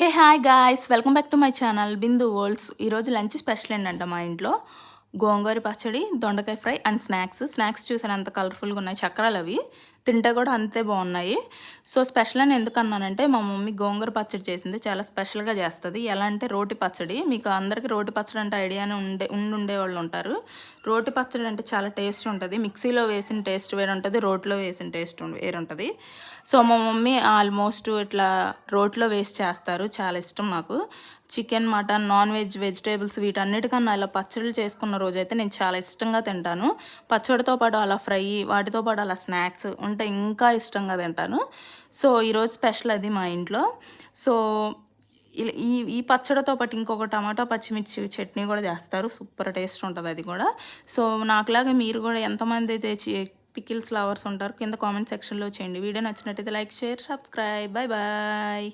Hey hi guys, welcome back to my channel Bindu world's. ఈరోజు lunch special ఏంటంటే మా ఇంట్లో గోంగూర పచ్చడి, దొండకాయ ఫ్రై అండ్ స్నాక్స్ చూసాను ఎంత కలర్ఫుల్గా ఉన్నాయి. చక్రాలు అవి తింటే కూడా అంతే బాగున్నాయి. సో స్పెషల్ అని ఎందుకు అన్నానంటే మా మమ్మీ గోంగూర పచ్చడి చేసింది, చాలా స్పెషల్గా చేస్తుంది. ఎలా అంటే రోటి పచ్చడి. మీకు అందరికీ రోటి పచ్చడి అంటే ఐడియానే ఉండే వాళ్ళు ఉంటారు. రోటి పచ్చడి అంటే చాలా టేస్ట్ ఉంటుంది. మిక్సీలో వేసిన టేస్ట్ వేరు ఉంటుంది, రోట్లో వేసిన టేస్ట్ వేరు ఉంటుంది. సో మా మమ్మీ ఆల్మోస్ట్ ఇట్లా రోట్లో వేసి చేస్తారు, చాలా ఇష్టం నాకు. Chicken, mutton, non veg, vegetables వీటన్నిటికన్నా ఇలా పచ్చళ్ళు చేసుకున్న రోజైతే నేను చాలా ఇష్టంగా తింటాను. పచ్చడితో పాటు అలా ఫ్రై, వాటితో పాటు అలా స్నాక్స్ ఉంటే ఇంకా ఇష్టంగా తింటాను. సో ఈరోజు స్పెషల్ అది మా ఇంట్లో. సో ఈ ఈ పచ్చడితో పాటు ఇంకొక టమాటో పచ్చిమిర్చి చట్నీ కూడా చేస్తారు, సూపర్ టేస్ట్ ఉంటుంది అది కూడా. సో నాకులాగా మీరు కూడా ఎంతమంది అయితే పికిల్స్ లవర్స్ ఉంటారు కింద కామెంట్ సెక్షన్లో చేయండి. వీడియో నచ్చినట్టయితే like, share, subscribe. Bye bye.